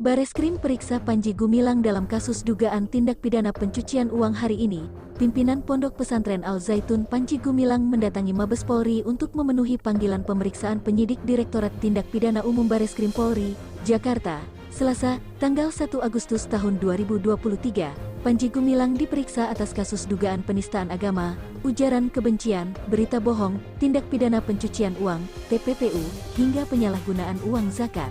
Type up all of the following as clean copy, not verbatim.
Bareskrim periksa Panji Gumilang dalam kasus dugaan tindak pidana pencucian uang hari ini. Pimpinan Pondok Pesantren Al Zaitun Panji Gumilang mendatangi Mabes Polri untuk memenuhi panggilan pemeriksaan penyidik Direktorat Tindak Pidana Umum Bareskrim Polri, Jakarta. Selasa, tanggal 1 Agustus tahun 2023, Panji Gumilang diperiksa atas kasus dugaan penistaan agama, ujaran kebencian, berita bohong, tindak pidana pencucian uang, TPPU, hingga penyalahgunaan uang zakat.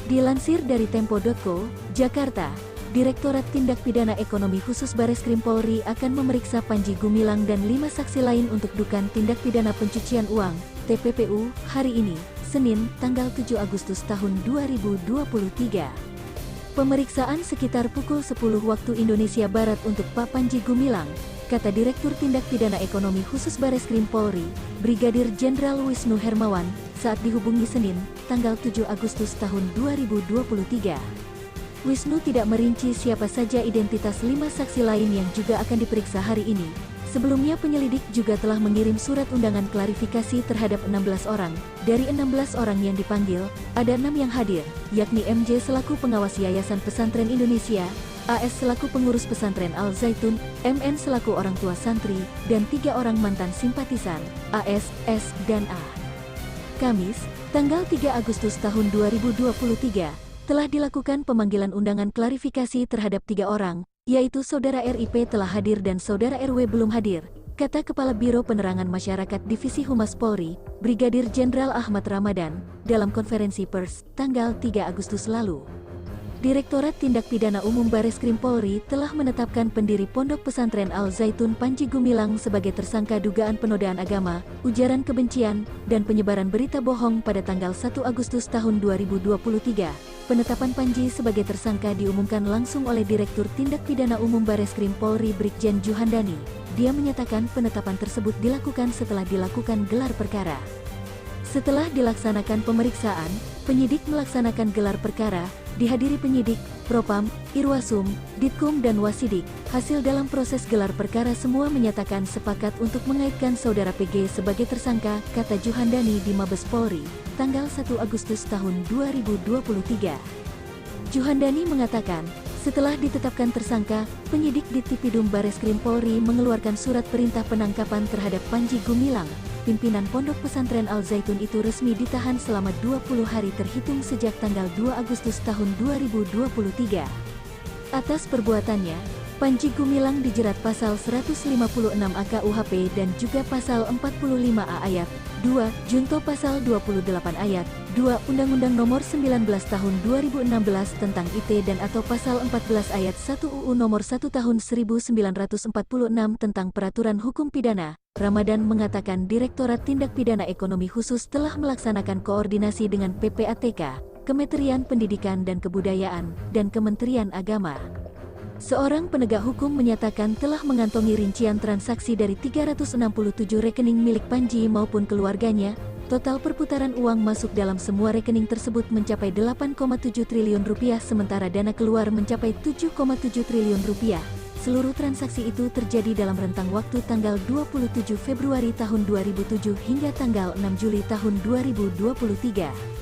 Dilansir dari Tempo.co, Jakarta, Direktorat Tindak Pidana Ekonomi Khusus Bareskrim Polri akan memeriksa Panji Gumilang dan 5 saksi lain untuk dugaan tindak pidana pencucian uang, TPPU, hari ini, Senin, tanggal 7 Agustus tahun 2023. Pemeriksaan sekitar pukul 10 waktu Indonesia Barat untuk Pak Panji Gumilang, kata Direktur Tindak Pidana Ekonomi Khusus Bareskrim Polri, Brigadir Jenderal Wisnu Hermawan, saat dihubungi Senin, tanggal 7 Agustus tahun 2023. Wisnu tidak merinci siapa saja identitas 5 saksi lain yang juga akan diperiksa hari ini. Sebelumnya penyelidik juga telah mengirim surat undangan klarifikasi terhadap 16 orang. Dari 16 orang yang dipanggil, ada 6 yang hadir, yakni MJ selaku pengawas Yayasan Pesantren Indonesia, AS selaku pengurus pesantren Al Zaitun, MN selaku orang tua santri, dan 3 orang mantan simpatisan, AS, S, dan A. Kamis, tanggal 3 Agustus tahun 2023, telah dilakukan pemanggilan undangan klarifikasi terhadap 3 orang, yaitu Saudara RIP telah hadir dan Saudara RW belum hadir, kata Kepala Biro Penerangan Masyarakat Divisi Humas Polri, Brigadir Jenderal Ahmad Ramadan, dalam konferensi pers, tanggal 3 Agustus lalu. Direktorat Tindak Pidana Umum Bareskrim Polri telah menetapkan pendiri Pondok Pesantren Al Zaitun Panji Gumilang sebagai tersangka dugaan penodaan agama, ujaran kebencian, dan penyebaran berita bohong pada tanggal 1 Agustus tahun 2023. Penetapan Panji sebagai tersangka diumumkan langsung oleh Direktur Tindak Pidana Umum Bareskrim Polri Brigjen Juhandani. Dia menyatakan penetapan tersebut dilakukan setelah dilakukan gelar perkara. Setelah dilaksanakan pemeriksaan, penyidik melaksanakan gelar perkara, dihadiri penyidik, Propam, Irwasum, Ditkum dan Wasidik. Hasil dalam proses gelar perkara semua menyatakan sepakat untuk mengaitkan Saudara PG sebagai tersangka, kata Juhandani di Mabes Polri, tanggal 1 Agustus tahun 2023. Juhandani mengatakan, setelah ditetapkan tersangka, penyidik di Tipidum Bareskrim Polri mengeluarkan surat perintah penangkapan terhadap Panji Gumilang. Pimpinan Pondok Pesantren Al Zaitun itu resmi ditahan selama 20 hari terhitung sejak tanggal 2 Agustus tahun 2023. Atas perbuatannya, Panji Gumilang dijerat pasal 156 AKUHP dan juga pasal 45A ayat 2, junto pasal 28 ayat 2 Undang-Undang Nomor 19 Tahun 2016 tentang IT dan atau pasal 14 ayat 1 UU Nomor 1 Tahun 1946 tentang Peraturan Hukum Pidana. Ramadan mengatakan Direktorat Tindak Pidana Ekonomi Khusus telah melaksanakan koordinasi dengan PPATK, Kementerian Pendidikan dan Kebudayaan, dan Kementerian Agama. Seorang penegak hukum menyatakan telah mengantongi rincian transaksi dari 367 rekening milik Panji maupun keluarganya. Total perputaran uang masuk dalam semua rekening tersebut mencapai 8,7 triliun rupiah sementara dana keluar mencapai 7,7 triliun rupiah. Seluruh transaksi itu terjadi dalam rentang waktu tanggal 27 Februari tahun 2007 hingga tanggal 6 Juli tahun 2023.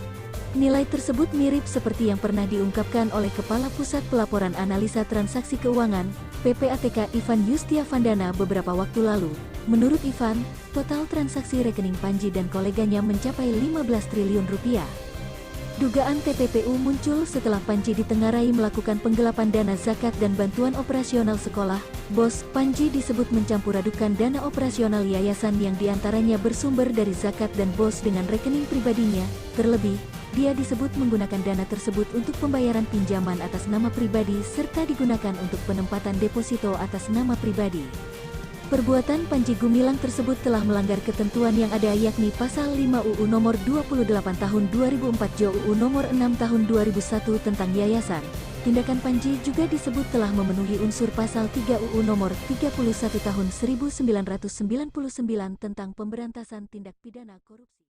Nilai tersebut mirip seperti yang pernah diungkapkan oleh Kepala Pusat Pelaporan Analisa Transaksi Keuangan, PPATK Ivan Yustiavandana beberapa waktu lalu. Menurut Ivan, total transaksi rekening Panji dan koleganya mencapai 15 triliun rupiah. Dugaan TPPU muncul setelah Panji ditengarai melakukan penggelapan dana zakat dan bantuan operasional sekolah. Bos Panji disebut mencampur-adukan dana operasional yayasan yang diantaranya bersumber dari zakat dan bos dengan rekening pribadinya. Terlebih, dia disebut menggunakan dana tersebut untuk pembayaran pinjaman atas nama pribadi serta digunakan untuk penempatan deposito atas nama pribadi. Perbuatan Panji Gumilang tersebut telah melanggar ketentuan yang ada yakni Pasal 5 UU Nomor 28 Tahun 2004 Jo UU Nomor 6 Tahun 2001 tentang Yayasan. Tindakan Panji juga disebut telah memenuhi unsur Pasal 3 UU Nomor 31 Tahun 1999 tentang Pemberantasan Tindak Pidana Korupsi.